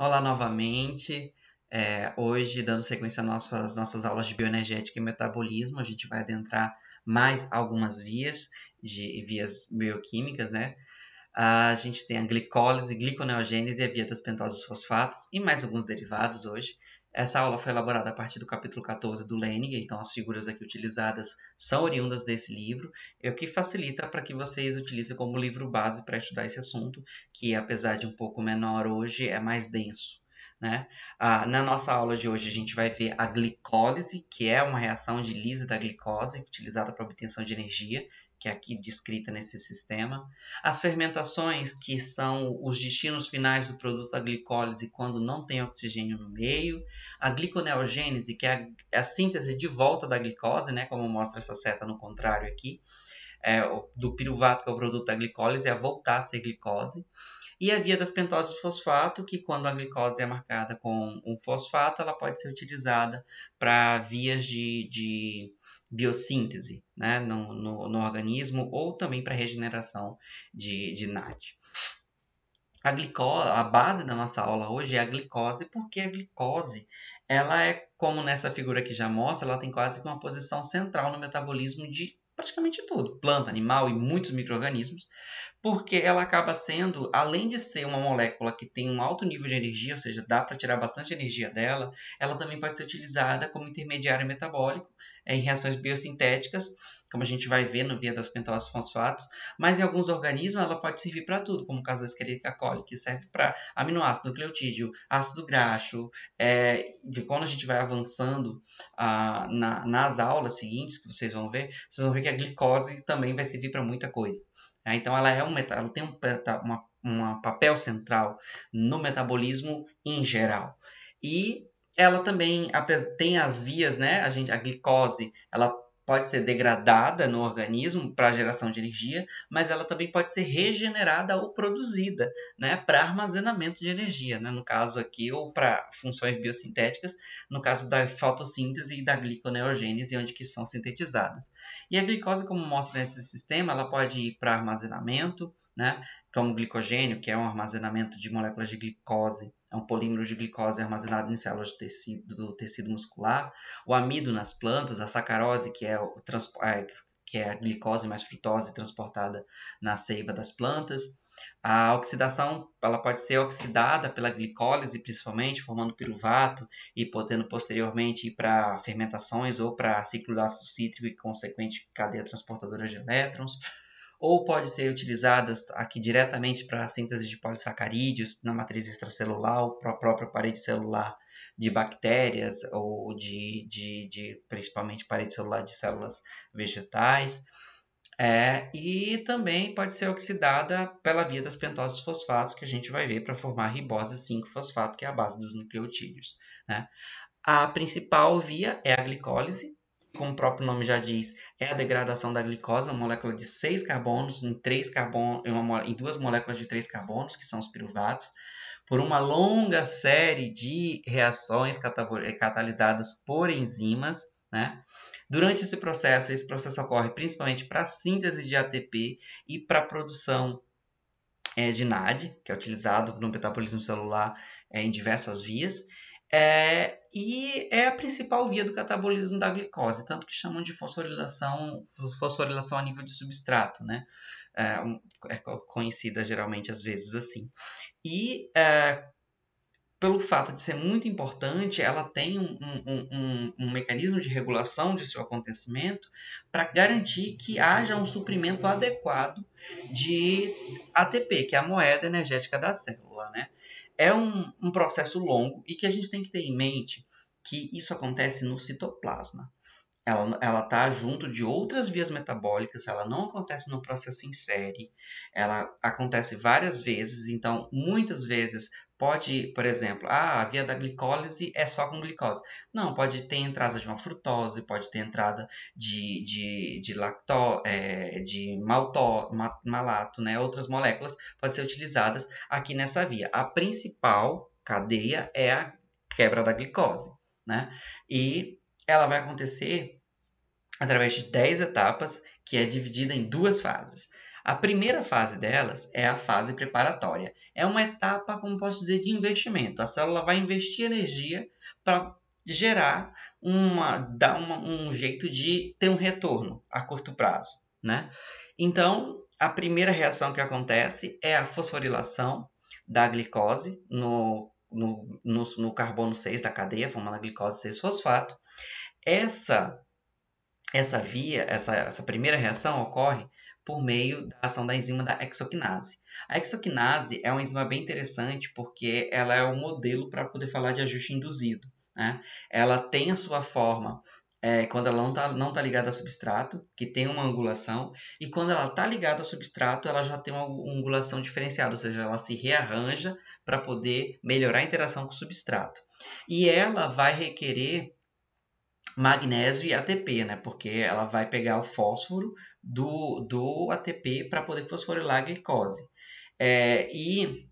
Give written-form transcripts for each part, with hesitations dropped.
Olá novamente. Hoje, dando sequência às nossas aulas de bioenergética e metabolismo, a gente vai adentrar mais algumas vias bioquímicas, né? A gente tem a glicólise, gliconeogênese e a via das pentoses fosfatos e mais alguns derivados hoje. Essa aula foi elaborada a partir do capítulo 14 do Leninger, então as figuras aqui utilizadas são oriundas desse livro, o que facilita para que vocês utilizem como livro base para estudar esse assunto, que apesar de um pouco menor hoje, é mais denso. Né? Na nossa aula de hoje, a gente vai ver a glicólise, que é uma reação de lise da glicose, utilizada para obtenção de energia, que é aqui descrita nesse sistema. As fermentações, que são os destinos finais do produto da glicólise quando não tem oxigênio no meio. A gliconeogênese, que é a síntese de volta da glicose, né, como mostra essa seta no contrário aqui, do piruvato, que é o produto da glicólise, é voltar a ser glicose. E a via das pentoses de fosfato, que quando a glicose é marcada com um fosfato, ela pode ser utilizada para vias de biossíntese, né, no organismo, ou também para regeneração de NAD. A base da nossa aula hoje é a glicose, porque a glicose, ela é, como nessa figura aqui já mostra, ela tem quase que uma posição central no metabolismo de praticamente tudo, planta, animal e muitos micro-organismos, porque ela acaba sendo, além de ser uma molécula que tem um alto nível de energia, ou seja, dá para tirar bastante energia dela, ela também pode ser utilizada como intermediário metabólico em reações biosintéticas, como a gente vai ver no via das pentoses fosfatos, mas em alguns organismos ela pode servir para tudo, como o caso da Escherichia coli, que serve para aminoácido nucleotídeo, ácido graxo. De quando a gente vai avançando nas aulas seguintes, que vocês vão ver que a glicose também vai servir para muita coisa. Então ela tem um papel central no metabolismo em geral. E ela também tem as vias, né? A glicose, ela pode ser degradada no organismo para geração de energia, mas ela também pode ser regenerada ou produzida, né, para armazenamento de energia, né, no caso aqui, ou para funções biosintéticas, no caso da fotossíntese e da gliconeogênese, onde que são sintetizadas. E a glicose, como mostra nesse sistema, ela pode ir para armazenamento, né, como glicogênio, que é um armazenamento de moléculas de glicose, é um polímero de glicose armazenado em células do tecido muscular. O amido nas plantas, a sacarose, que é a glicose mais frutose transportada na seiva das plantas. A oxidação, ela pode ser oxidada pela glicólise, principalmente, formando piruvato e podendo posteriormente ir para fermentações ou para ciclo do ácido cítrico e consequente cadeia transportadora de elétrons, ou pode ser utilizadas aqui diretamente para a síntese de polissacarídeos na matriz extracelular ou para a própria parede celular de bactérias ou de principalmente parede celular de células vegetais. E também pode ser oxidada pela via das pentoses fosfatos, que a gente vai ver para formar a ribose 5-fosfato, que é a base dos nucleotídeos. Né? A principal via é a glicólise, como o próprio nome já diz, é a degradação da glicose, uma molécula de 6 carbonos em duas moléculas de 3 carbonos, que são os piruvatos, por uma longa série de reações catalisadas por enzimas, né? Durante esse processo ocorre principalmente para a síntese de ATP e para a produção de NAD, que é utilizado no metabolismo celular em diversas vias, e é a principal via do catabolismo da glicose, tanto que chamam de fosforilação a nível de substrato, né? É conhecida geralmente às vezes assim. E pelo fato de ser muito importante, ela tem um mecanismo de regulação de seu acontecimento para garantir que haja um suprimento adequado de ATP, que é a moeda energética da célula. Né? É um processo longo e que a gente tem que ter em mente que isso acontece no citoplasma. Ela está junto de outras vias metabólicas, ela não acontece no processo em série, ela acontece várias vezes, então muitas vezes pode, por exemplo, a via da glicólise é só com glicose. Não, pode ter entrada de uma frutose, pode ter entrada de malato, né? Outras moléculas podem ser utilizadas aqui nessa via. A principal cadeia é a quebra da glicose, né? E ela vai acontecer através de 10 etapas, que é dividida em duas fases. A primeira fase delas é a fase preparatória. É uma etapa, como posso dizer, de investimento. A célula vai investir energia para gerar um jeito de ter um retorno a curto prazo, né? Então, a primeira reação que acontece é a fosforilação da glicose no carbono 6 da cadeia, formando a glicose 6-fosfato. Essa primeira reação ocorre por meio da ação da enzima da hexoquinase. A hexoquinase é uma enzima bem interessante porque ela é o modelo para poder falar de ajuste induzido, né? Ela tem a sua forma quando ela não tá ligada ao substrato, que tem uma angulação, e quando ela está ligada ao substrato, ela já tem uma angulação diferenciada, ou seja, ela se rearranja para poder melhorar a interação com o substrato. E ela vai requerer magnésio e ATP, né? Porque ela vai pegar o fósforo do ATP para poder fosforilar a glicose. E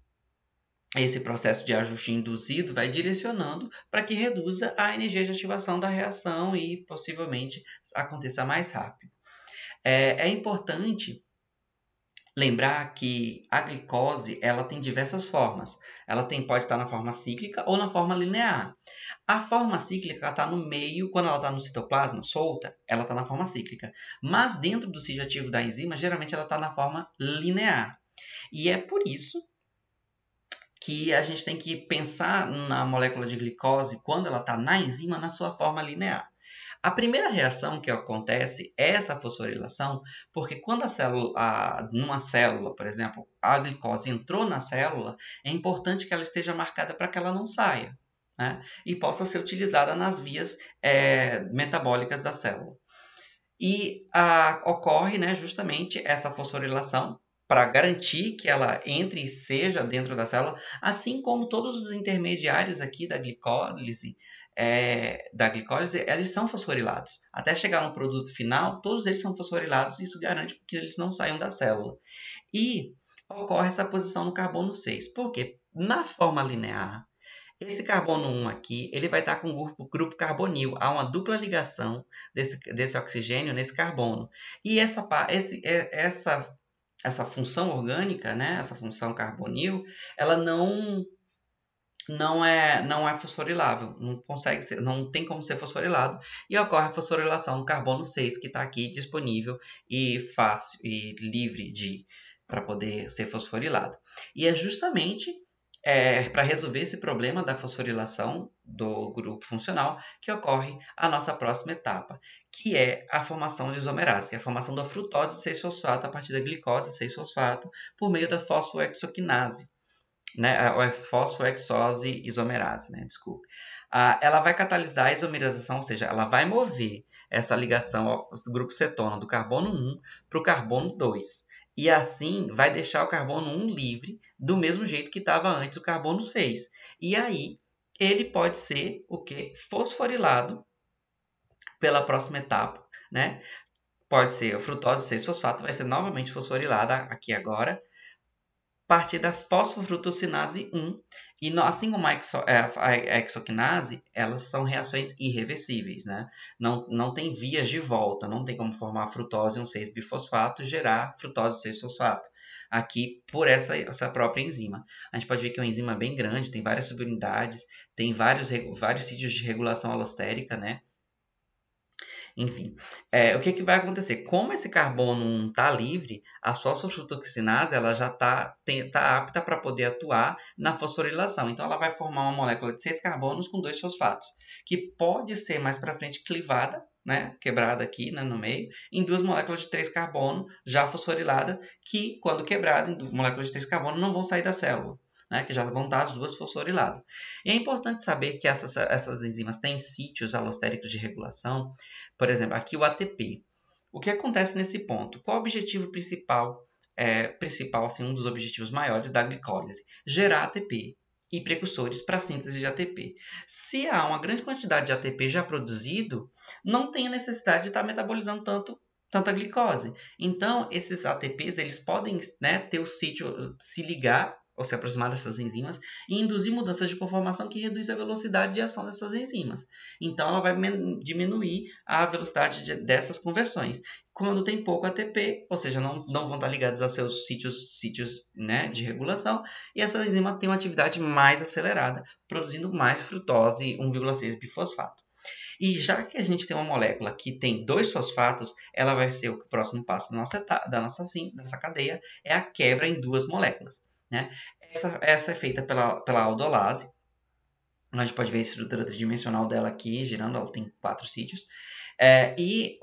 esse processo de ajuste induzido vai direcionando para que reduza a energia de ativação da reação e possivelmente aconteça mais rápido. É importante lembrar que a glicose ela tem diversas formas. Ela pode estar na forma cíclica ou na forma linear. A forma cíclica está no meio, quando ela está no citoplasma solta, ela está na forma cíclica. Mas dentro do sítio ativo da enzima, geralmente ela está na forma linear. E é por isso que a gente tem que pensar na molécula de glicose, quando ela está na enzima, na sua forma linear. A primeira reação que acontece é essa fosforilação, porque quando numa célula, por exemplo, a glicose entrou na célula, é importante que ela esteja marcada para que ela não saia, né? E possa ser utilizada nas vias metabólicas da célula. E ocorre, né, justamente essa fosforilação para garantir que ela entre e seja dentro da célula, assim como todos os intermediários aqui da glicólise, eles são fosforilados. Até chegar no produto final, todos eles são fosforilados e isso garante que eles não saiam da célula. E ocorre essa posição no carbono 6. Por quê? Na forma linear, esse carbono 1 aqui, ele vai estar com o grupo carbonil. Há uma dupla ligação desse oxigênio nesse carbono. E essa função orgânica, né, essa função carbonil, ela não é fosforilável, não tem como ser fosforilado, e ocorre a fosforilação do carbono 6, que está aqui disponível e fácil e livre para poder ser fosforilado. E é justamente para resolver esse problema da fosforilação do grupo funcional que ocorre a nossa próxima etapa, que é a formação de isomerase, que é a formação da frutose 6-fosfato a partir da glicose 6-fosfato por meio da fosfohexoquinase, né? A fosfohexose isomerase, né? Desculpe. Ela vai catalisar a isomerização, ou seja, ela vai mover essa ligação do grupo cetona do carbono 1 para o carbono 2. E assim vai deixar o carbono 1 livre do mesmo jeito que estava antes o carbono 6. E aí ele pode ser o quê? Fosforilado pela próxima etapa, né? Pode ser a frutose 6-fosfato, vai ser novamente fosforilada aqui agora, a partir da fosfofrutossinase 1. E assim como a hexoquinase, elas são reações irreversíveis, né? Não tem vias de volta, não tem como formar frutose 1,6-bifosfato e gerar frutose 6-fosfato. Aqui, por essa própria enzima. A gente pode ver que é uma enzima bem grande, tem várias subunidades, tem vários sítios de regulação alostérica, né? Enfim, o que vai acontecer? Como esse carbono 1 está livre, a fosfofrutoxinase ela já está apta para poder atuar na fosforilação. Então, ela vai formar uma molécula de 6 carbonos com 2 fosfatos, que pode ser mais para frente clivada, né, quebrada aqui, né, no meio, em 2 moléculas de 3 carbono já fosforilada, que, quando quebrada em moléculas de 3 carbono, não vão sair da célula, né, que já vão estar as duas fosforiladas. E é importante saber que essas enzimas têm sítios alostéricos de regulação. Por exemplo, aqui o ATP. O que acontece nesse ponto? Qual o objetivo principal, assim, um dos objetivos maiores da glicólise? Gerar ATP e precursores para a síntese de ATP. Se há uma grande quantidade de ATP já produzido, não tem a necessidade de estar metabolizando tanta glicose. Então, esses ATPs eles podem, né, ter o sítio, se ligar ou se aproximar dessas enzimas e induzir mudanças de conformação que reduz a velocidade de ação dessas enzimas. Então, ela vai diminuir a velocidade dessas conversões. Quando tem pouco ATP, ou seja, não vão estar ligados aos seus sítios, né, de regulação, e essa enzima tem uma atividade mais acelerada, produzindo mais frutose 1,6 bifosfato. E já que a gente tem uma molécula que tem 2 fosfatos, ela vai ser o próximo passo da nossa cadeia, é a quebra em 2 moléculas. Né? Essa é feita pela aldolase. A gente pode ver a estrutura tridimensional dela aqui, girando, ela tem 4 sítios. E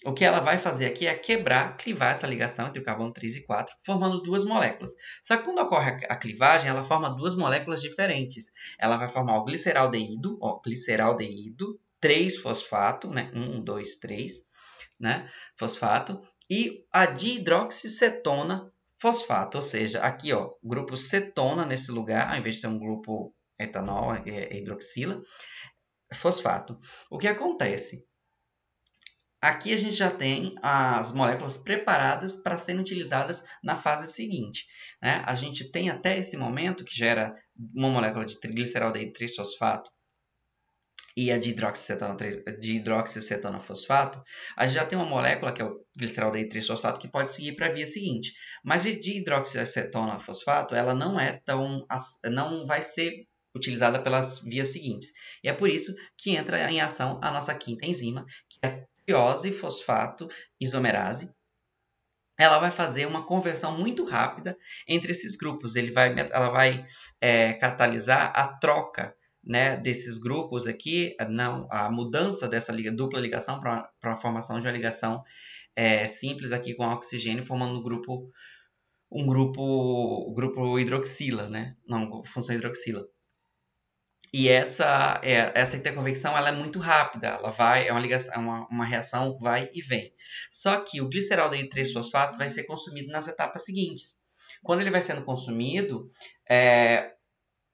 o que ela vai fazer aqui é clivar essa ligação entre o carbono 3 e 4, formando 2 moléculas. Só que quando ocorre a clivagem, ela forma 2 moléculas diferentes. Ela vai formar o gliceraldeído, 3-fosfato, né? 1, 2, 3, né? Fosfato, e a dihidroxicetona fosfato, ou seja, aqui, ó, grupo cetona nesse lugar, ao invés de ser um grupo etanol, hidroxila, fosfato. O que acontece? Aqui a gente já tem as moléculas preparadas para serem utilizadas na fase seguinte. Né? A gente tem até esse momento, que gera uma molécula de gliceraldeído 3-fosfato e a dihidroxicetona fosfato, a gente já tem uma molécula, que é o gliceraldeído 3-fosfato, que pode seguir para a via seguinte. Mas a dihidroxicetona fosfato, ela não vai ser utilizada pelas vias seguintes. E é por isso que entra em ação a nossa quinta enzima, que é triose-fosfato isomerase. Ela vai fazer uma conversão muito rápida entre esses grupos. Ela vai catalisar a troca, né, desses grupos aqui, a mudança dessa dupla ligação para a formação de uma ligação simples aqui com oxigênio, formando um grupo hidroxila, né? Não, função hidroxila. E essa interconvecção ela é muito rápida, é uma ligação, uma reação vai e vem. Só que o gliceraldeído 3-fosfato vai ser consumido nas etapas seguintes. Quando ele vai sendo consumido,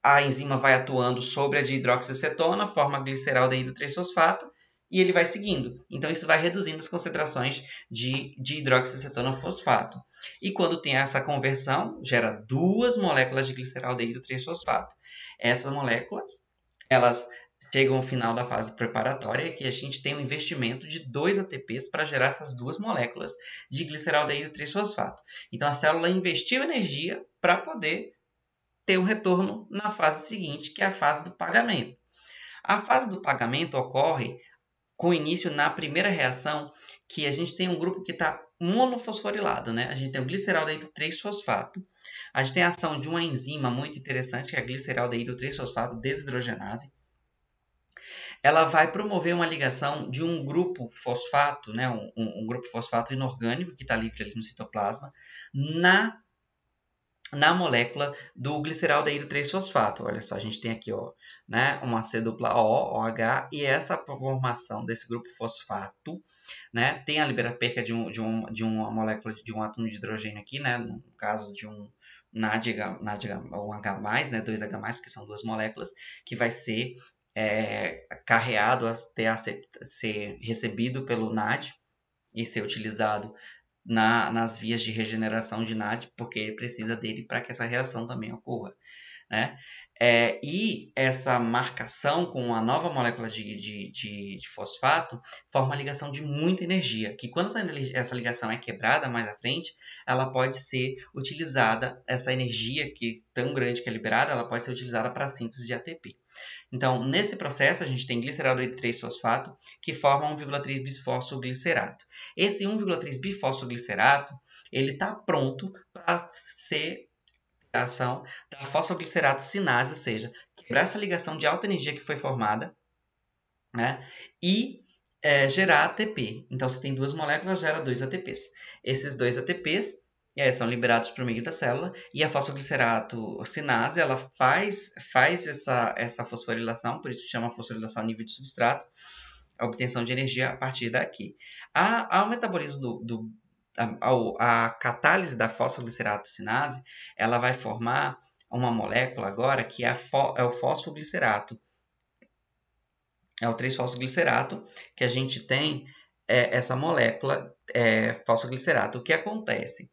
a enzima vai atuando sobre a dihidroxicetona, forma gliceraldeído 3-fosfato, e ele vai seguindo. Então, isso vai reduzindo as concentrações de dihidroxicetona fosfato. E quando tem essa conversão, gera 2 moléculas de gliceraldeído 3-fosfato. Essas moléculas, elas chegam ao final da fase preparatória, que a gente tem um investimento de 2 ATPs para gerar essas 2 moléculas de gliceraldeído 3-fosfato. Então, a célula investiu energia para poder ter um retorno na fase seguinte, que é a fase do pagamento. A fase do pagamento ocorre com início na primeira reação, que a gente tem um grupo que está monofosforilado, né? A gente tem o gliceraldeído 3-fosfato. A gente tem a ação de uma enzima muito interessante, que é a gliceraldeído 3-fosfato desidrogenase. Ela vai promover uma ligação de um grupo fosfato, né? um grupo fosfato inorgânico que está livre ali no citoplasma, na molécula do gliceraldeído 3-fosfato. Olha só, a gente tem aqui, ó, né, uma C dupla O, OH, e essa formação desse grupo fosfato, né, tem a perca de uma molécula, de um átomo de hidrogênio aqui, né, no caso de um NAD, um H+, né, 2H+, porque são 2 moléculas, que vai ser carreado a ser recebido pelo NAD e ser utilizado nas vias de regeneração de NAD, porque precisa dele para que essa reação também ocorra. Né? E essa marcação com a nova molécula de fosfato forma uma ligação de muita energia, que quando essa ligação é quebrada mais à frente, ela pode ser utilizada, essa energia tão grande que é liberada, ela pode ser utilizada para a síntese de ATP. Então, nesse processo, a gente tem gliceraldeído 3-fosfato, que forma 1,3 bisfosfoglicerato. Esse 1,3 bifosfoglicerato, ele está pronto para ser a ação da fosfoglicerato sinase, ou seja, quebrar essa ligação de alta energia que foi formada, né, e gerar ATP. Então, se tem 2 moléculas, gera 2 ATPs. Esses 2 ATPs são liberados por meio da célula, e a fosfoglicerato sinase ela faz essa fosforilação, por isso chama fosforilação a nível de substrato, a obtenção de energia a partir daqui. Ao metabolismo a catálise da fosfoglicerato sinase, ela vai formar uma molécula agora que é o fosfoglicerato. É o 3-fosfoglicerato que a gente tem essa molécula fosfoglicerato. O que acontece?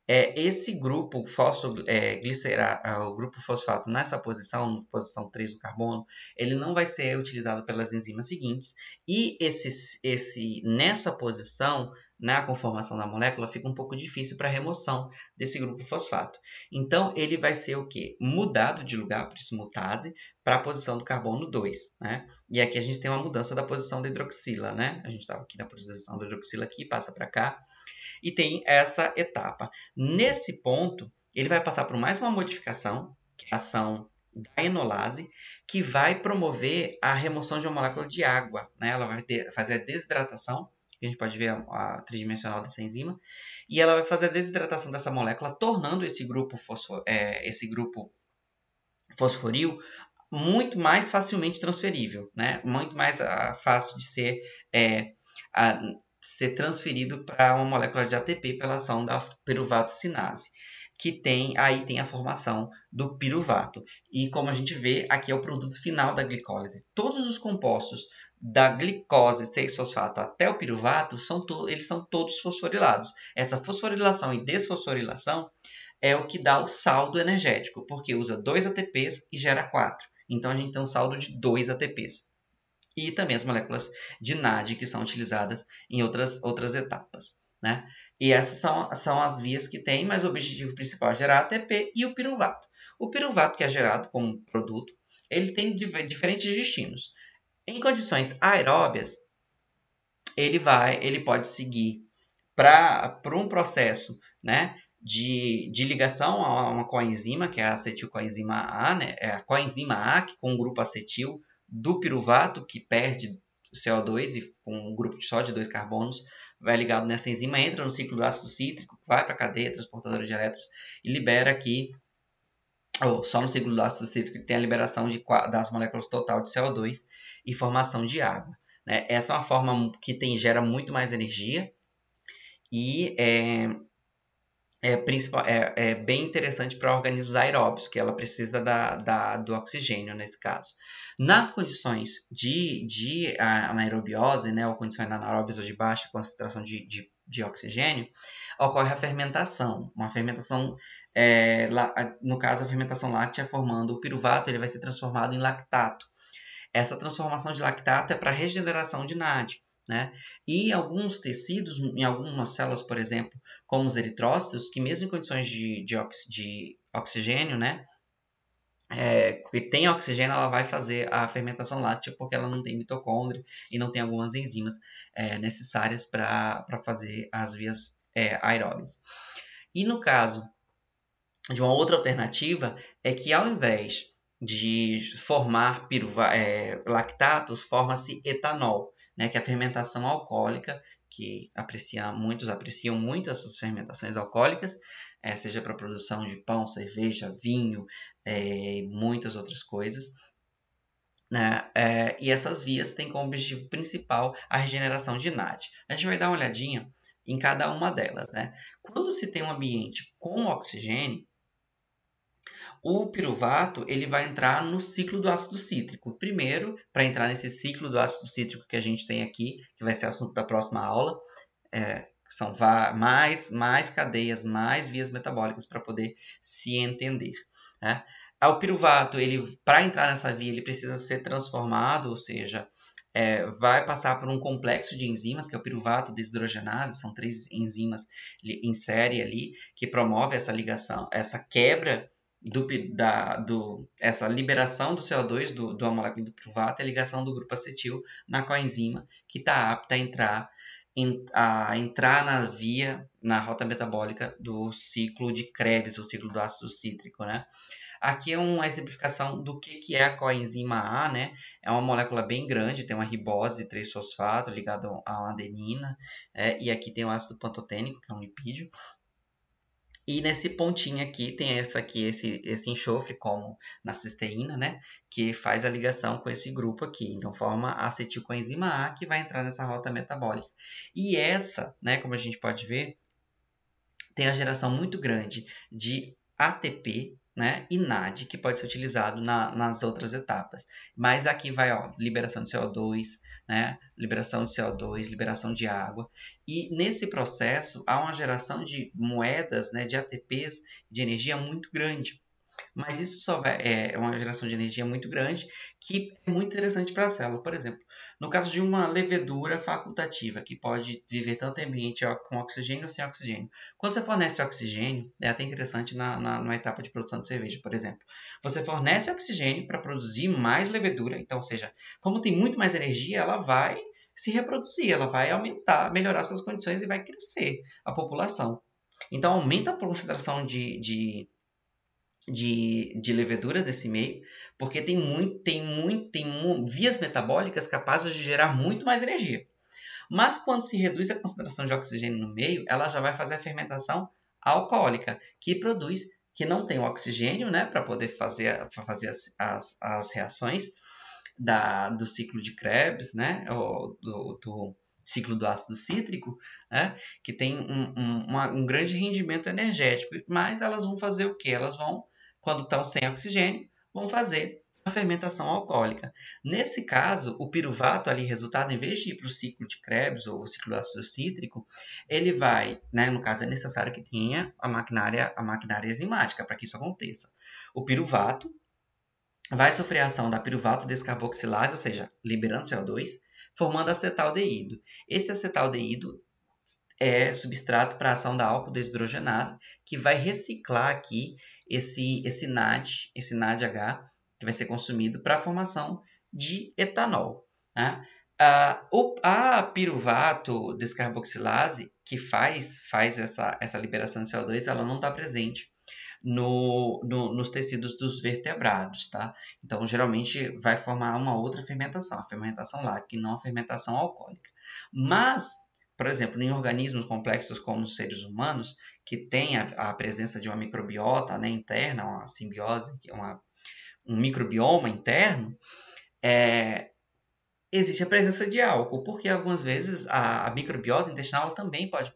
Esse grupo o grupo fosfato nessa posição, posição 3 do carbono, ele não vai ser utilizado pelas enzimas seguintes, e nessa posição, na conformação da molécula, fica um pouco difícil para a remoção desse grupo fosfato. Então, ele vai ser o quê? Mudado de lugar por dismutase para a posição do carbono 2, né? E aqui a gente tem uma mudança da posição da hidroxila, né? A gente estava aqui na posição da hidroxila aqui, passa para cá, e tem essa etapa. Nesse ponto, ele vai passar por mais uma modificação, que é a ação da enolase, que vai promover a remoção de uma molécula de água, né? Ela vai fazer a desidratação, que a gente pode ver a tridimensional dessa enzima, e ela vai fazer a desidratação dessa molécula, tornando esse grupo fosforil muito mais facilmente transferível, né? Muito mais fácil de ser transferido para uma molécula de ATP pela ação da piruvato-cinase, que tem a formação do piruvato. E como a gente vê, aqui é o produto final da glicólise. Todos os compostos da glicose 6-fosfato até o piruvato, eles são todos fosforilados. Essa fosforilação e desfosforilação é o que dá o saldo energético, porque usa 2 ATPs e gera 4. Então, a gente tem um saldo de 2 ATPs. E também as moléculas de NAD, que são utilizadas em outras etapas, né? E essas são as vias que tem, mas o objetivo principal é gerar ATP e o piruvato. O piruvato, que é gerado como produto, ele tem diferentes destinos. Em condições aeróbias, ele pode seguir para um processo, né, de ligação a uma coenzima, que é a acetilcoenzima A, né, é a coenzima A, que com um grupo acetil do piruvato, que perde o CO2 e com um grupo só de 2 carbonos, vai ligado nessa enzima, entra no ciclo do ácido cítrico, vai para a cadeia transportadora de elétrons e libera aqui, só no ciclo do ácido cítrico, tem a liberação das moléculas total de CO2 e formação de água, né? Essa é uma forma que gera muito mais energia e é bem interessante para organismos aeróbios, que ela precisa do oxigênio nesse caso. Nas condições de anaerobiose, né, ou condições anaeróbias ou de baixa concentração de oxigênio, ocorre a fermentação. Uma fermentação, no caso, a fermentação láctea formando o piruvato, ele vai ser transformado em lactato. Essa transformação de lactato é para regeneração de NAD. Né? E em alguns tecidos, em algumas células, por exemplo, como os eritrócitos, que mesmo em condições de oxigênio, né, que tem oxigênio, ela vai fazer a fermentação láctea porque ela não tem mitocôndria e não tem algumas enzimas necessárias para fazer as vias aeróbias. E no caso de uma outra alternativa, é que ao invés de formar lactatos, forma-se etanol, né, que é a fermentação alcoólica, que muitos apreciam muito essas fermentações alcoólicas, seja para a produção de pão, cerveja, vinho, muitas outras coisas. Né? E essas vias têm como objetivo principal a regeneração de NAD. A gente vai dar uma olhadinha em cada uma delas. Né? Quando se tem um ambiente com oxigênio, o piruvato ele vai entrar no ciclo do ácido cítrico. Primeiro, para entrar nesse ciclo do ácido cítrico que a gente tem aqui, que vai ser assunto da próxima aula, são mais cadeias, mais vias metabólicas para poder se entender. Né? O piruvato, para entrar nessa via, ele precisa ser transformado, ou seja, vai passar por um complexo de enzimas, que é o piruvato desidrogenase, são 3 enzimas em série ali, que promove essa ligação, essa quebra essa liberação do CO2 da molécula do piruvato e a ligação do grupo acetil na coenzima, que está apta a entrar na rota metabólica do ciclo de Krebs, o ciclo do ácido cítrico, né? Aqui é uma exemplificação do que é a coenzima A, né? É uma molécula bem grande, tem uma ribose 3-fosfato ligado a uma adenina, e aqui tem o ácido pantotênico, que é um lipídio. E nesse pontinho aqui tem esse enxofre, como na cisteína, né? Que faz a ligação com esse grupo aqui. Então, forma a acetilcoenzima A, que vai entrar nessa rota metabólica. E essa, né, como a gente pode ver, tem a geração muito grande de ATP né, e NAD, que pode ser utilizado nas outras etapas. Mas aqui vai, ó, liberação de CO2, né, liberação de CO2, liberação de água. E nesse processo há uma geração de moedas, né, de ATPs, de energia muito grande. Mas isso só é uma geração de energia muito grande que é muito interessante para a célula. Por exemplo, no caso de uma levedura facultativa, que pode viver tanto em ambiente com oxigênio ou sem oxigênio. Quando você fornece oxigênio, é até interessante na etapa de produção de cerveja, por exemplo. Você fornece oxigênio para produzir mais levedura, então, ou seja, como tem muito mais energia, ela vai se reproduzir, ela vai aumentar, melhorar suas condições e vai crescer a população. Então, aumenta a concentração de leveduras nesse meio, porque tem vias metabólicas capazes de gerar muito mais energia. Mas quando se reduz a concentração de oxigênio no meio, ela já vai fazer a fermentação alcoólica, que não tem o oxigênio, né, para poder fazer as reações do ciclo de Krebs, né, do ciclo do ácido cítrico, né, que tem um grande rendimento energético. Mas elas vão fazer o quê? Elas vão, quando estão sem oxigênio, vão fazer a fermentação alcoólica. Nesse caso, o piruvato ali, resultado, em vez de ir para o ciclo de Krebs ou o ciclo do ácido cítrico, ele vai, né, no caso é necessário que tenha a maquinária enzimática para que isso aconteça. O piruvato vai sofrer a ação da piruvato descarboxilase, ou seja, liberando CO2, formando acetaldeído. Esse acetaldeído é substrato para a ação da álcool desidrogenase, que vai reciclar aqui esse NADH, que vai ser consumido para a formação de etanol. Né? A piruvato descarboxilase, que faz essa liberação de CO2, ela não está presente nos tecidos dos vertebrados, tá? Então, geralmente vai formar uma outra fermentação, a fermentação láctea, não a fermentação alcoólica. Mas, por exemplo, em organismos complexos como os seres humanos, que tem a presença de uma microbiota, né, interna, uma simbiose, que é um microbioma interno, existe a presença de álcool, porque algumas vezes a microbiota intestinal também pode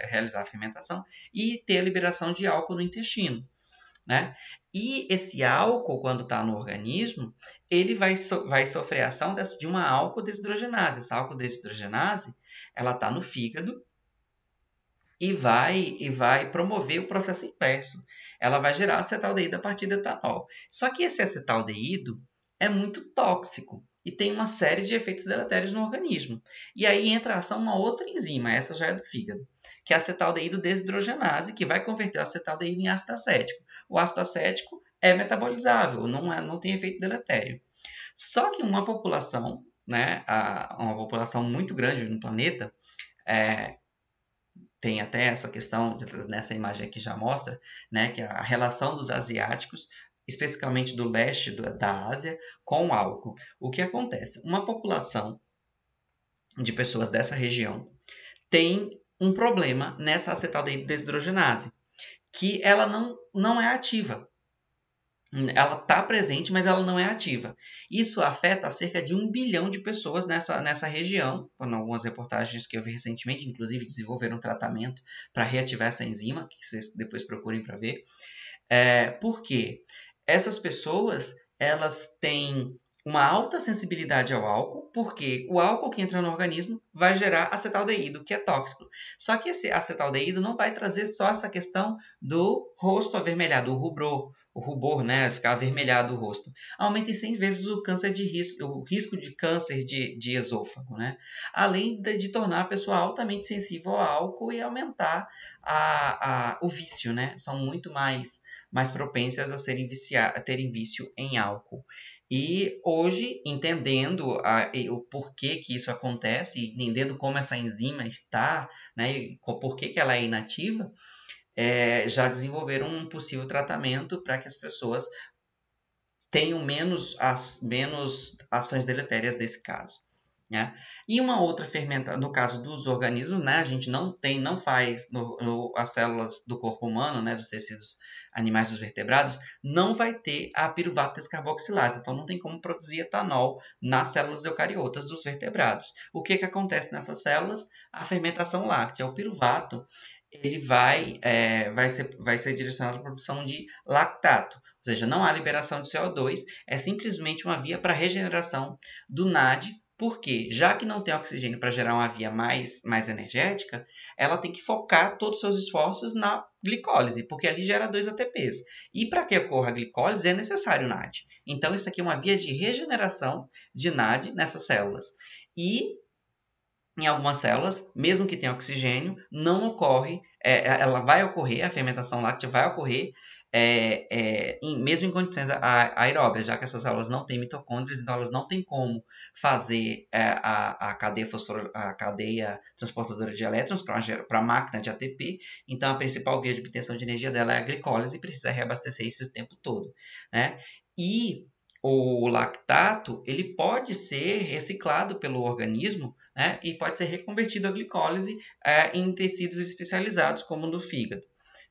realizar a fermentação e ter a liberação de álcool no intestino. Né? E esse álcool, quando está no organismo, ele vai sofrer a ação de uma álcool desidrogenase. Essa álcool desidrogenase, ela está no fígado e vai promover o processo inverso. Ela vai gerar acetaldeído a partir do etanol. Só que esse acetaldeído é muito tóxico e tem uma série de efeitos deletérios no organismo. E aí entra a ação uma outra enzima, essa já é do fígado, que é a acetaldeído desidrogenase, que vai converter o acetaldeído em ácido acético. O ácido acético é metabolizável, não tem efeito deletério. Só que uma população, né, uma população muito grande no planeta, tem até essa questão, nessa imagem aqui já mostra, né, que a relação dos asiáticos, especificamente do leste da Ásia, com o álcool. O que acontece? Uma população de pessoas dessa região tem um problema nessa acetaldeído desidrogenase, que ela não é ativa. Ela está presente, mas ela não é ativa. Isso afeta cerca de 1 bilhão de pessoas nessa região. Em algumas reportagens que eu vi recentemente, inclusive desenvolveram um tratamento para reativar essa enzima, que vocês depois procurem para ver. Por quê? Essas pessoas, elas têm uma alta sensibilidade ao álcool, porque o álcool que entra no organismo vai gerar acetaldeído, que é tóxico. Só que esse acetaldeído não vai trazer só essa questão do rosto avermelhado, o rubor, né, ficar avermelhado o rosto. Aumenta em 100 vezes o risco de câncer de esôfago, né? Além de tornar a pessoa altamente sensível ao álcool e aumentar o vício, né? São muito mais propensas a terem vício em álcool. E hoje, entendendo o porquê que isso acontece, entendendo como essa enzima está, né, e por que ela é inativa, já desenvolveram um possível tratamento para que as pessoas tenham menos ações deletérias desse caso. Né? E uma outra fermentação, no caso dos organismos, né, a gente não faz as células do corpo humano, né, dos tecidos animais dos vertebrados, não vai ter a piruvato descarboxilase, então não tem como produzir etanol nas células eucariotas dos vertebrados. O que acontece nessas células? A fermentação láctea. O piruvato ele vai ser direcionado à produção de lactato. Ou seja, não há liberação de CO2, é simplesmente uma via para regeneração do NAD, porque, já que não tem oxigênio para gerar uma via mais energética, ela tem que focar todos os seus esforços na glicólise, porque ali gera 2 ATPs. E para que ocorra a glicólise é necessário NAD. Então, isso aqui é uma via de regeneração de NAD nessas células. E em algumas células, mesmo que tenha oxigênio, não ocorre, ela vai ocorrer, a fermentação láctea vai ocorrer, mesmo em condições aeróbias, já que essas células não têm mitocôndrias, então elas não têm como fazer a cadeia transportadora de elétrons para a máquina de ATP, então a principal via de obtenção de energia dela é a glicólise e precisa reabastecer isso o tempo todo, né? E o lactato, ele pode ser reciclado pelo organismo, né, e pode ser reconvertido à glicólise em tecidos especializados, como no fígado.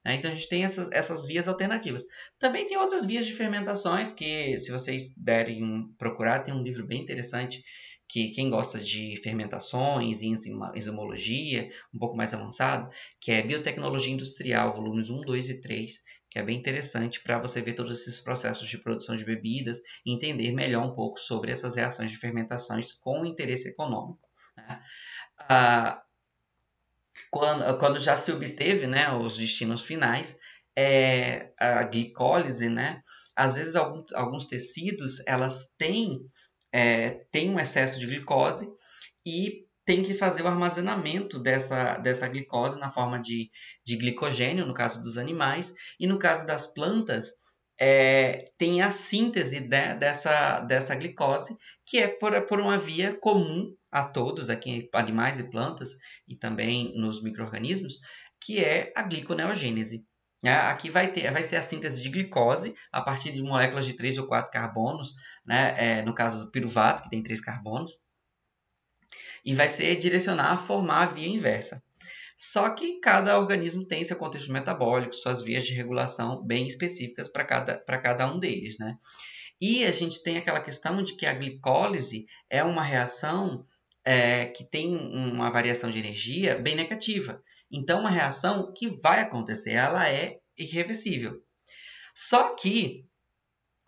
Né? Então, a gente tem essas vias alternativas. Também tem outras vias de fermentações que, se vocês derem procurar, tem um livro bem interessante que quem gosta de fermentações e enzimologia, um pouco mais avançado, que é Biotecnologia Industrial, volumes 1, 2 e 3, que é bem interessante para você ver todos esses processos de produção de bebidas e entender melhor um pouco sobre essas reações de fermentações com interesse econômico. Né? Ah, quando já se obteve, né, os destinos finais, a glicólise, né, às vezes alguns tecidos elas têm um excesso de glicose e tem que fazer o armazenamento dessa glicose na forma de glicogênio, no caso dos animais, e no caso das plantas, tem a síntese dessa glicose, que é por uma via comum a todos, aqui em animais e plantas, e também nos micro-organismos, que é a gliconeogênese. Aqui vai ser a síntese de glicose a partir de moléculas de 3 ou 4 carbonos, né? No caso do piruvato, que tem 3 carbonos, e vai ser direcionar a formar a via inversa. Só que cada organismo tem seu contexto metabólico, suas vias de regulação bem específicas para cada um deles, né? E a gente tem aquela questão de que a glicólise é uma reação que tem uma variação de energia bem negativa. Então, uma reação que vai acontecer, ela é irreversível. Só que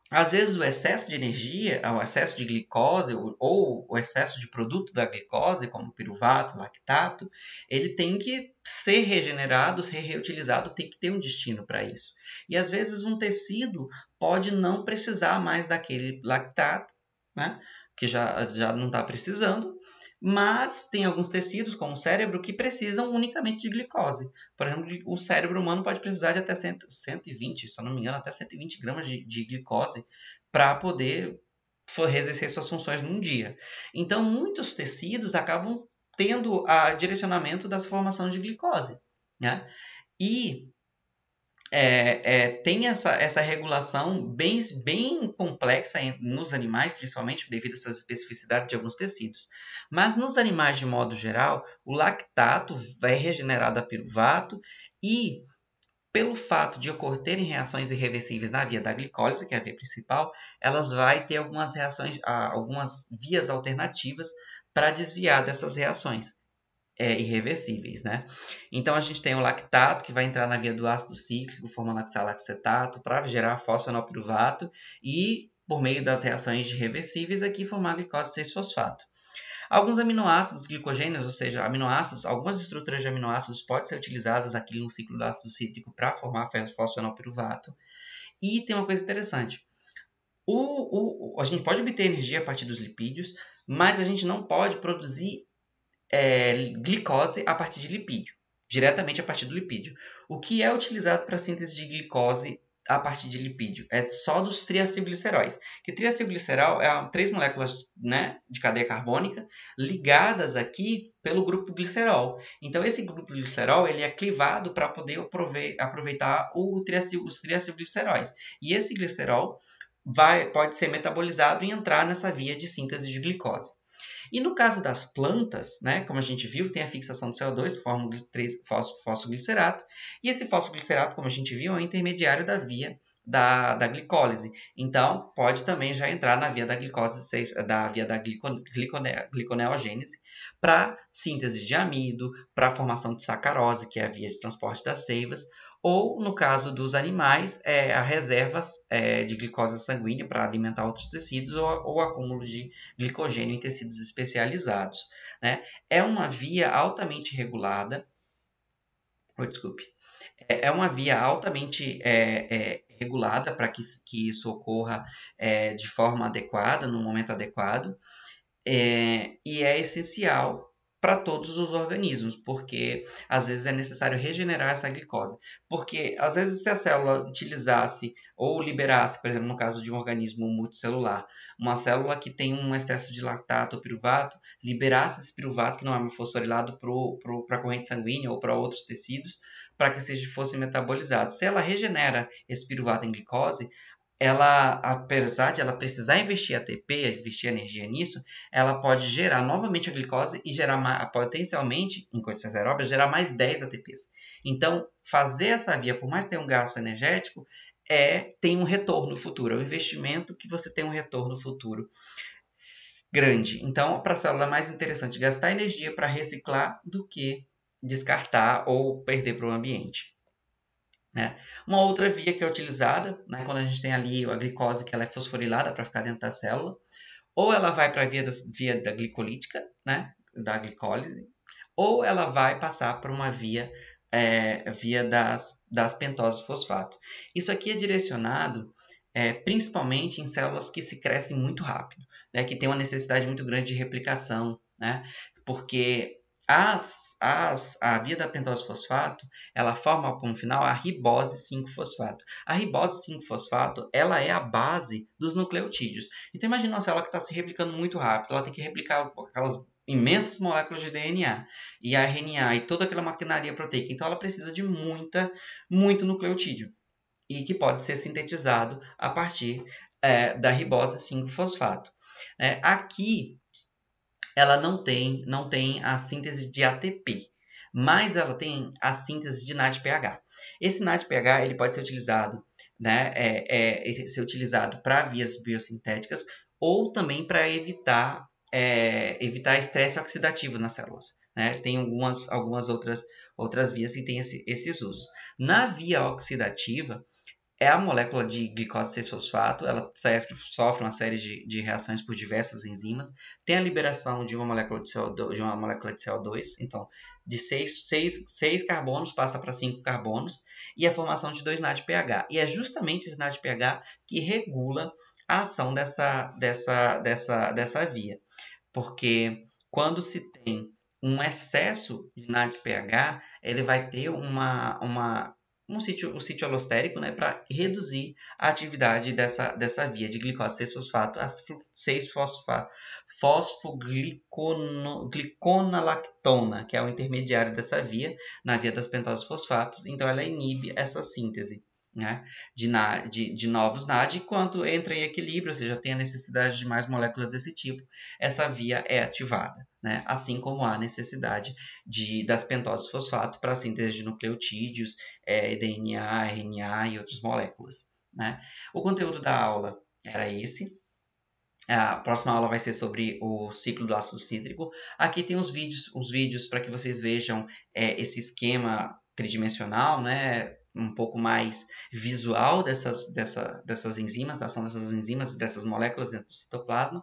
às vezes o excesso de energia, o excesso de glicose ou o excesso de produto da glicose, como piruvato, lactato, ele tem que ser regenerado, ser reutilizado, tem que ter um destino para isso. E às vezes um tecido pode não precisar mais daquele lactato, né? Que já não está precisando, mas tem alguns tecidos, como o cérebro, que precisam unicamente de glicose. Por exemplo, o cérebro humano pode precisar de até 120, se eu não me engano, até 120 gramas de glicose para poder exercer suas funções num dia. Então, muitos tecidos acabam tendo a direcionamento da formação de glicose. Né? E tem essa regulação bem complexa nos animais, principalmente devido a essas especificidades de alguns tecidos. Mas nos animais, de modo geral, o lactato vai regenerar da piruvato e, pelo fato de terem reações irreversíveis na via da glicólise, que é a via principal, elas vão ter algumas vias alternativas para desviar dessas reações irreversíveis, né? Então a gente tem o lactato, que vai entrar na via do ácido cítrico, formando oxalacetato, para gerar fosfenolpiruvato e, por meio das reações irreversíveis, aqui formar glicose 6-fosfato. Alguns aminoácidos glicogênios, ou seja, aminoácidos, algumas estruturas de aminoácidos podem ser utilizadas aqui no ciclo do ácido cítrico para formar fosfenolpiruvato. E tem uma coisa interessante. A gente pode obter energia a partir dos lipídios, mas a gente não pode produzir glicose a partir de lipídio, diretamente a partir do lipídio. O que é utilizado para a síntese de glicose a partir de lipídio é só dos triacilgliceróis. Que triacilglicerol é 3 moléculas, né, de cadeia carbônica ligadas aqui pelo grupo glicerol. Então esse grupo glicerol ele é clivado para poder aproveitar os triacilgliceróis. E esse glicerol pode ser metabolizado e entrar nessa via de síntese de glicose. E no caso das plantas, né, como a gente viu, tem a fixação do CO2, forma fosfoglicerato, e esse fosfoglicerato, como a gente viu, é o intermediário da via da glicólise. Então, pode também já entrar na via da glicose, da via da gliconeogênese, para síntese de amido, para a formação de sacarose, que é a via de transporte das seivas, ou, no caso dos animais, a reservas de glicose sanguínea para alimentar outros tecidos, ou acúmulo de glicogênio em tecidos especializados, né? É uma via altamente regulada. Desculpe. É uma via altamente regulada para que isso ocorra de forma adequada, no momento adequado, e é essencial para todos os organismos, porque às vezes é necessário regenerar essa glicose. Porque às vezes se a célula utilizasse ou liberasse, por exemplo, no caso de um organismo multicelular, uma célula que tem um excesso de lactato ou piruvato, liberasse esse piruvato que não é fosforilado para a corrente sanguínea ou para outros tecidos, para que fosse metabolizado. Se ela regenera esse piruvato em glicose, ela, apesar de ela precisar investir ATP, investir energia nisso, ela pode gerar novamente a glicose e gerar potencialmente, em condições aeróbias, gerar mais 10 ATPs. Então, fazer essa via, por mais que tenha um gasto energético, tem um retorno futuro. É um investimento que você tem um retorno futuro grande. Então, para a célula é mais interessante gastar energia para reciclar do que descartar ou perder para o ambiente. Né? Uma outra via que é utilizada, né, quando a gente tem ali a glicose que ela é fosforilada para ficar dentro da célula, ou ela vai para a via da glicolítica, né, da glicólise, ou ela vai passar por uma via das pentoses fosfato. Isso aqui é direcionado principalmente em células que se crescem muito rápido, né, que tem uma necessidade muito grande de replicação, né, porque a via da pentose fosfato, ela forma como final a ribose 5-fosfato. A ribose 5-fosfato, ela é a base dos nucleotídeos. Então imagina uma célula que está se replicando muito rápido, ela tem que replicar aquelas imensas moléculas de DNA e RNA e toda aquela maquinaria proteica. Então ela precisa de muito nucleotídeo e que pode ser sintetizado a partir da ribose 5-fosfato. Aqui ela não tem a síntese de ATP, mas ela tem a síntese de NADPH. Esse NADPH ele pode ser utilizado, né, ser utilizado para vias biosintéticas ou também para evitar estresse oxidativo nas células. Né? Tem algumas outras vias que têm esses usos. Na via oxidativa, é a molécula de glicose 6-fosfato, ela sofre uma série de reações por diversas enzimas, tem a liberação de uma molécula de CO2, então de 6 carbonos passa para 5 carbonos, e a formação de 2 NADPH. E é justamente esse NADPH que regula a ação dessa via, porque quando se tem um excesso de NADPH, ele vai ter um sítio alostérico, né, para reduzir a atividade dessa via de glicose 6-fosfato a 6-fosfogliconalactona, que é o intermediário dessa via, na via das pentoses fosfatos. Então, ela inibe essa síntese, né, de novos NAD, e quando entra em equilíbrio, ou seja, tem a necessidade de mais moléculas desse tipo, essa via é ativada, né, assim como há necessidade das pentoses fosfato para a síntese de nucleotídeos, DNA, RNA e outras moléculas. Né? O conteúdo da aula era esse. A próxima aula vai ser sobre o ciclo do ácido cítrico. Aqui tem os vídeos para que vocês vejam esse esquema tridimensional, né? Um pouco mais visual dessas enzimas, da ação dessas enzimas e dessas moléculas dentro do citoplasma.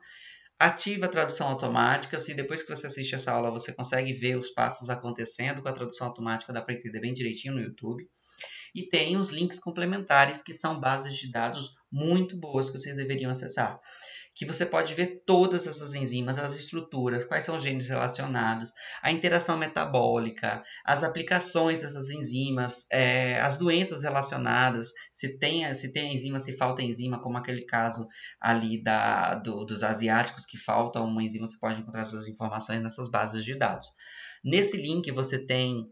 Ativa a tradução automática. Se depois que você assiste essa aula você consegue ver os passos acontecendo com a tradução automática, dá para entender bem direitinho no YouTube. E tem os links complementares, que são bases de dados muito boas que vocês deveriam acessar, que você pode ver todas essas enzimas, as estruturas, quais são os genes relacionados, a interação metabólica, as aplicações dessas enzimas, as doenças relacionadas, se tem enzima, se falta enzima, como aquele caso ali dos asiáticos que falta uma enzima, você pode encontrar essas informações nessas bases de dados. Nesse link você tem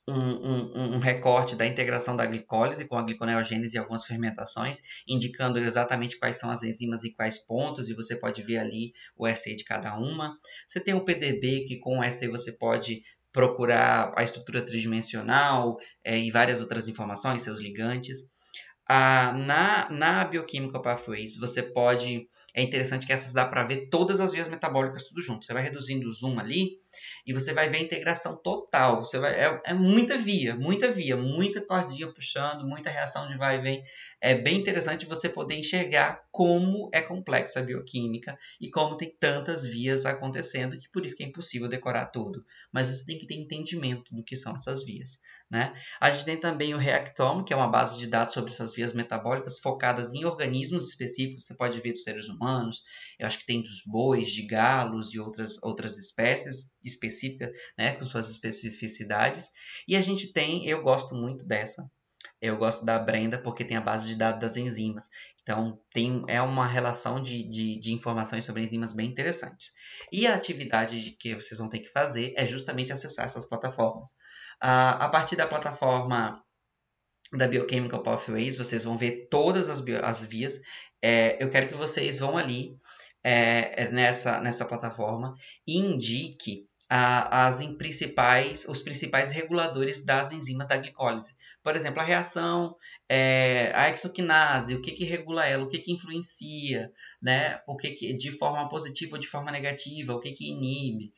um recorte da integração da glicólise com a gliconeogênese e algumas fermentações, indicando exatamente quais são as enzimas e quais pontos, e você pode ver ali o assay de cada uma. Você tem o PDB, que com o assay você pode procurar a estrutura tridimensional e várias outras informações, seus ligantes. Na Biochemical Pathways, você pode... É interessante que essas dá para ver todas as vias metabólicas tudo junto. Você vai reduzindo o zoom ali e você vai ver a integração total. É muita via, muita cordinha puxando, muita reação de vai e vem. É bem interessante você poder enxergar como é complexa a bioquímica e como tem tantas vias acontecendo, que por isso que é impossível decorar tudo. Mas você tem que ter entendimento do que são essas vias, né? A gente tem também o Reactome, que é uma base de dados sobre essas vias metabólicas focadas em organismos específicos. Você pode ver dos seres humanos, eu acho que tem dos bois, de galos, de outras espécies específicas, né, com suas especificidades. E a gente tem, eu gosto muito dessa, eu gosto da Brenda porque tem a base de dados das enzimas. Então, é uma relação de informações sobre enzimas bem interessantes. E a atividade que vocês vão ter que fazer é justamente acessar essas plataformas. A partir da plataforma da Biochemical Pathways, vocês vão ver todas as vias. Eu quero que vocês vão ali nessa plataforma e indique os principais reguladores das enzimas da glicólise. Por exemplo, a reação, a hexoquinase, o que regula ela, o que influencia, né? De forma positiva ou de forma negativa, o que inibe.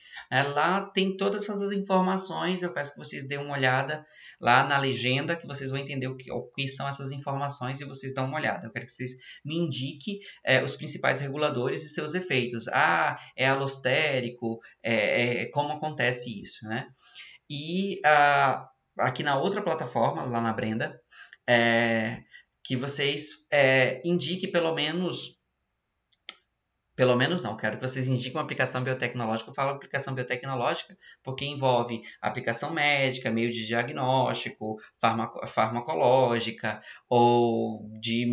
Lá tem todas essas informações, eu peço que vocês dêem uma olhada lá na legenda, que vocês vão entender o que são essas informações e vocês dão uma olhada. Eu quero que vocês me indiquem os principais reguladores e seus efeitos. É alostérico, como acontece isso, né? E aqui na outra plataforma, lá na Brenda, que vocês indiquem pelo menos não, quero que vocês indiquem uma aplicação biotecnológica. Eu falo aplicação biotecnológica porque envolve aplicação médica, meio de diagnóstico, farmacológica ou de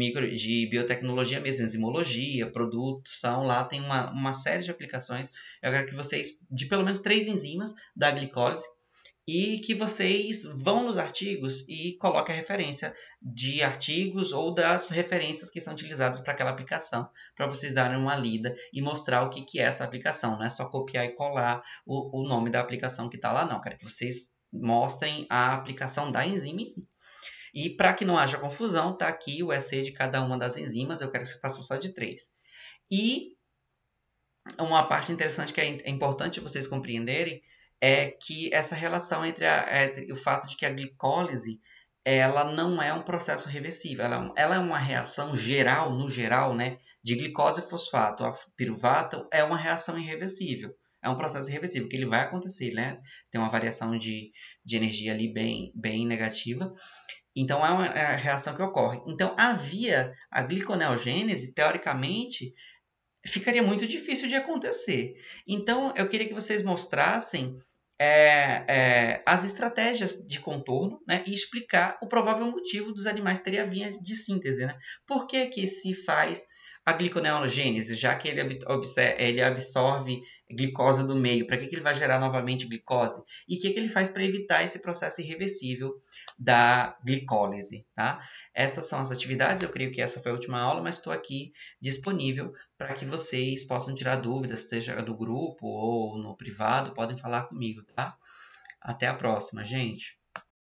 biotecnologia mesmo, enzimologia, produção. Lá tem uma série de aplicações. Eu quero que vocês, de pelo menos 3 enzimas da glicólise, e que vocês vão nos artigos e coloquem a referência de artigos ou das referências que são utilizadas para aquela aplicação, para vocês darem uma lida e mostrar o que é essa aplicação. Não é só copiar e colar o nome da aplicação que está lá, não. Quero que vocês mostrem a aplicação da enzima em si. E para que não haja confusão, está aqui o EC de cada uma das enzimas. Eu quero que você faça só de 3. E uma parte interessante que é importante vocês compreenderem é que essa relação entre o fato de que a glicólise ela não é um processo reversível, ela é uma reação geral, no geral, né, de glicose e fosfato a piruvato, é uma reação irreversível. É um processo irreversível, que ele vai acontecer, né? Tem uma variação de energia ali bem negativa. Então, é uma reação que ocorre. Então, a gliconeogênese, teoricamente, ficaria muito difícil de acontecer. Então, eu queria que vocês mostrassem as estratégias de contorno, né, e explicar o provável motivo dos animais terem a via de síntese. Né? Por que se faz a gliconeogênese, já que ele absorve glicose do meio? Para que ele vai gerar novamente glicose? E o que ele faz para evitar esse processo irreversível da glicólise? Tá? Essas são as atividades. Eu creio que essa foi a última aula, mas estou aqui disponível para que vocês possam tirar dúvidas, seja do grupo ou no privado, podem falar comigo, tá? Até a próxima, gente!